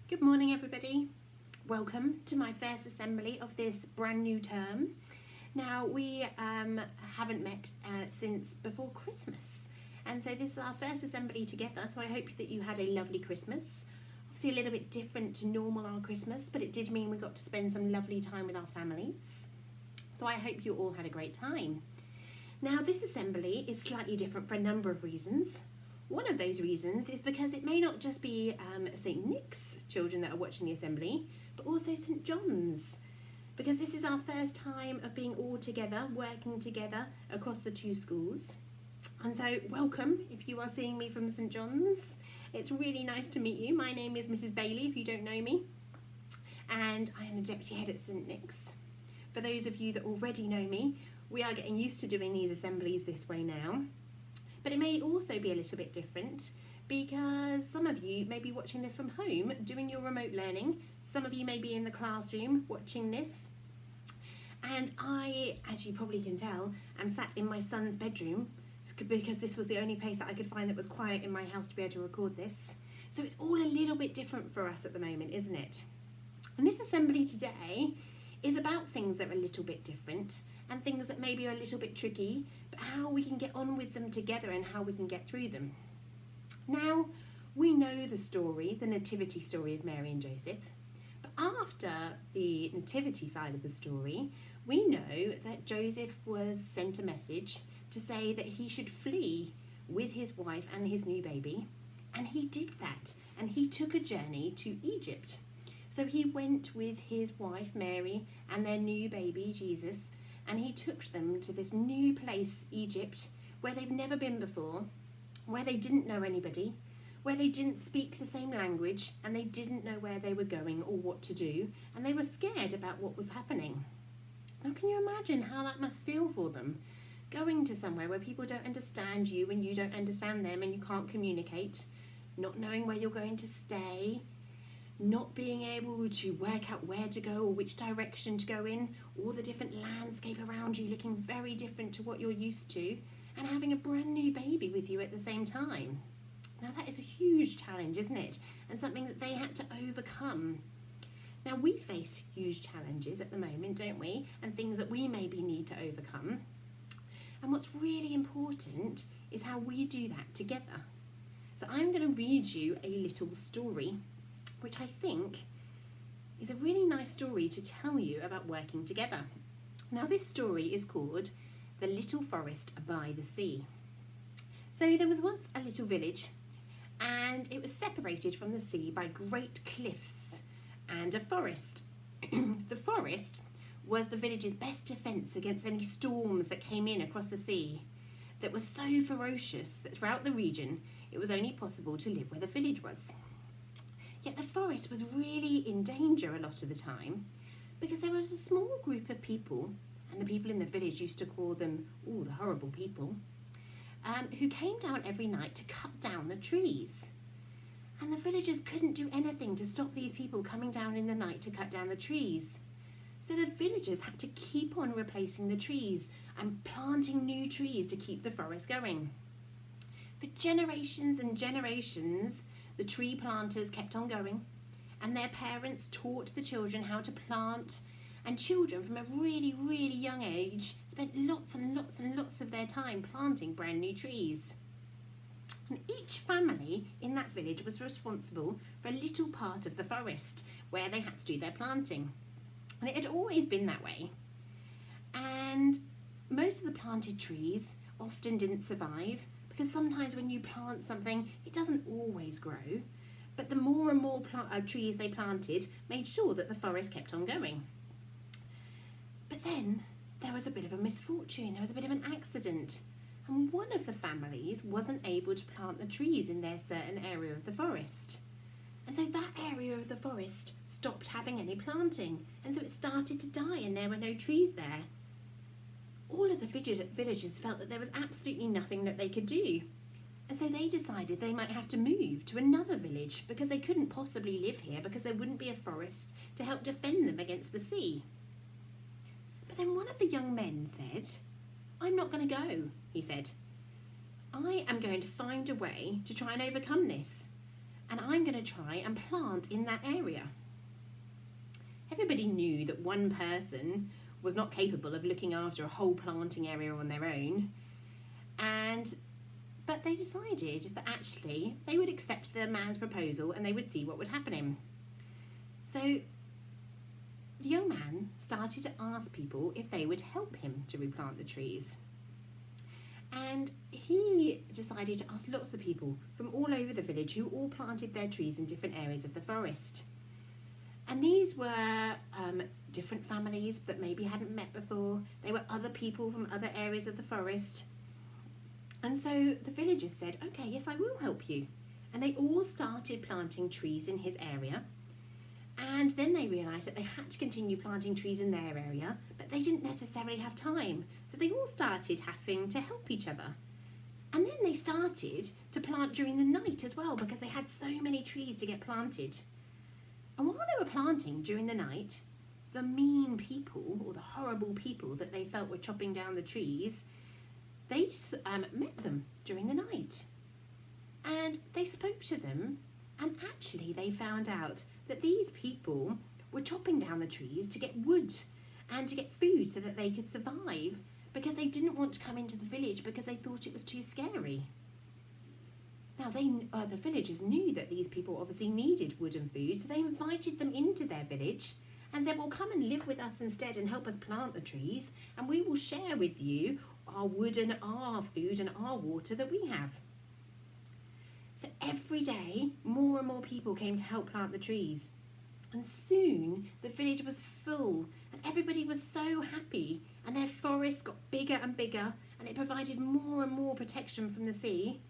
Good morning, everybody. Welcome to my first assembly of this brand new term. Now, we haven't met since before Christmas, and so this is our first assembly together, so I hope that you had a lovely Christmas. Obviously a little bit different to normal our Christmas, but it did mean we got to spend some lovely time with our families. So I hope you all had a great time. Now, this assembly is slightly different for a number of reasons. One of those reasons is because it may not just be St Nick's children that are watching the assembly, but also St John's, because this is our first time of being all together, working together across the two schools. And so welcome if you are seeing me from St John's. It's really nice to meet you. My name is Mrs Bailey, if you don't know me, and I am the Deputy Head at St Nick's. For those of you that already know me, we are getting used to doing these assemblies this way now. But it may also be a little bit different because some of you may be watching this from home, doing your remote learning. Some of you may be in the classroom watching this. And I, as you probably can tell, am sat in my son's bedroom because this was the only place that I could find that was quiet in my house to be able to record this. So it's all a little bit different for us at the moment, isn't it? And this assembly today is about things that are a little bit different and things that maybe are a little bit tricky, but how we can get on with them together and how we can get through them. Now, we know the story, the nativity story of Mary and Joseph, but after the nativity side of the story, we know that Joseph was sent a message to say that he should flee with his wife and his new baby, and he did that, and he took a journey to Egypt. So he went with his wife Mary and their new baby Jesus, and he took them to this new place, Egypt, where they've never been before, where they didn't know anybody, where they didn't speak the same language, and they didn't know where they were going or what to do, and they were scared about what was happening. Now, can you imagine how that must feel for them? Going to somewhere where people don't understand you and you don't understand them and you can't communicate, not knowing where you're going to stay, not being able to work out where to go or which direction to go in, all the different landscape around you looking very different to what you're used to, and having a brand new baby with you at the same time. Now that is a huge challenge, isn't it? And something that they had to overcome. Now we face huge challenges at the moment, don't we? And things that we maybe need to overcome. And what's really important is how we do that together. So I'm going to read you a little story which I think is a really nice story to tell you about working together. Now this story is called The Little Forest by the Sea. So there was once a little village, and it was separated from the sea by great cliffs and a forest. The forest was the village's best defence against any storms that came in across the sea, that was so ferocious that throughout the region it was only possible to live where the village was. Yet the forest was really in danger a lot of the time because there was a small group of people, and the people in the village used to call them, the horrible people, who came down every night to cut down the trees. And the villagers couldn't do anything to stop these people coming down in the night to cut down the trees. So the villagers had to keep on replacing the trees and planting new trees to keep the forest going. For generations and generations, the tree planters kept on going, and their parents taught the children how to plant, and children from a really, really young age spent lots and lots and lots of their time planting brand new trees. And each family in that village was responsible for a little part of the forest where they had to do their planting. And it had always been that way. And most of the planted trees often didn't survive, because sometimes when you plant something, it doesn't always grow, but the more and more trees they planted made sure that the forest kept on going. But then there was a bit of a misfortune, there was a bit of an accident, and one of the families wasn't able to plant the trees in their certain area of the forest. And so that area of the forest stopped having any planting, and so it started to die and there were no trees there. All of the villagers felt that there was absolutely nothing that they could do. And so they decided they might have to move to another village because they couldn't possibly live here because there wouldn't be a forest to help defend them against the sea. But then one of the young men said, "I'm not going to go," he said. "I am going to find a way to try and overcome this. and I'm going to try and plant in that area. Everybody knew that one person was not capable of looking after a whole planting area on their own, but they decided that actually they would accept the man's proposal and they would see what would happen. So the young man started to ask people if they would help him to replant the trees. And he decided to ask lots of people from all over the village who all planted their trees in different areas of the forest. And these were different families that maybe hadn't met before. They were other people from other areas of the forest. And so the villagers said, okay, yes, I will help you. And they all started planting trees in his area. And then they realised that they had to continue planting trees in their area, but they didn't necessarily have time. So they all started having to help each other. And then they started to plant during the night as well, because they had so many trees to get planted. And while they were planting during the night, the mean people, or the horrible people that they felt were chopping down the trees, they met them during the night. And they spoke to them, and actually they found out that these people were chopping down the trees to get wood and to get food so that they could survive, because they didn't want to come into the village because they thought it was too scary. Now, the villagers knew that these people obviously needed wood and food, so they invited them into their village and said, well, come and live with us instead and help us plant the trees, and we will share with you our wood and our food and our water that we have. So every day, more and more people came to help plant the trees. And soon, the village was full, and everybody was so happy, and their forest got bigger and bigger, and it provided more and more protection from the sea.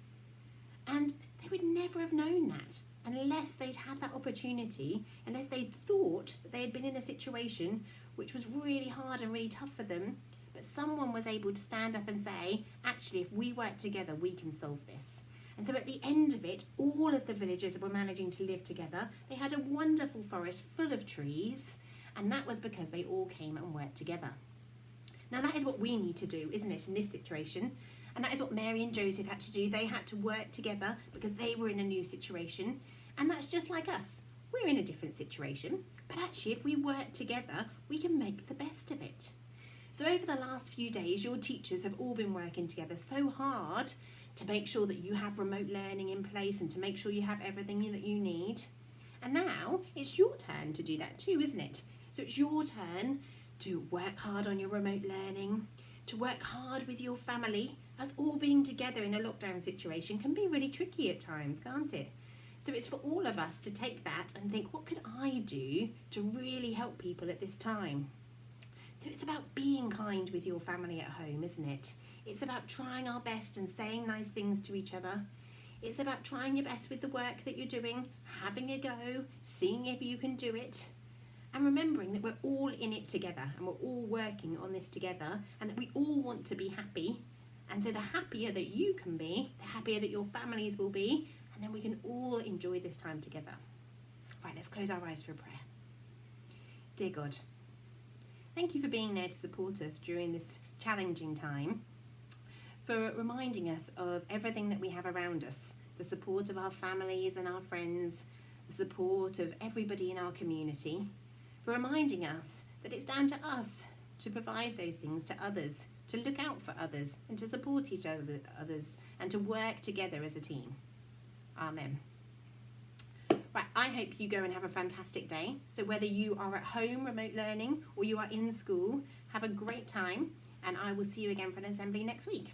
And they would never have known that unless they'd had that opportunity, unless they'd thought that they had been in a situation which was really hard and really tough for them, but someone was able to stand up and say, actually, if we work together, we can solve this. And so at the end of it, all of the villagers were managing to live together. They had a wonderful forest full of trees, and that was because they all came and worked together. Now that is what we need to do, isn't it, in this situation? And that is what Mary and Joseph had to do. They had to work together because they were in a new situation. And that's just like us. We're in a different situation, but actually if we work together, we can make the best of it. So over the last few days, your teachers have all been working together so hard to make sure that you have remote learning in place and to make sure you have everything that you need. And now it's your turn to do that too, isn't it? So it's your turn to work hard on your remote learning, to work hard with your family, as all being together in a lockdown situation can be really tricky at times, can't it? So it's for all of us to take that and think, what could I do to really help people at this time? So it's about being kind with your family at home, isn't it? It's about trying our best and saying nice things to each other. It's about trying your best with the work that you're doing, having a go, seeing if you can do it, and remembering that we're all in it together and we're all working on this together, and that we all want to be happy. And so the happier that you can be, the happier that your families will be, and then we can all enjoy this time together. Right, let's close our eyes for a prayer. Dear God, thank you for being there to support us during this challenging time, for reminding us of everything that we have around us, the support of our families and our friends, the support of everybody in our community, for reminding us that it's down to us to provide those things to others, to look out for others and to support each other, others, and to work together as a team. Amen. Right, I hope you go and have a fantastic day. So whether you are at home remote learning or you are in school, have a great time, and I will see you again for an assembly next week.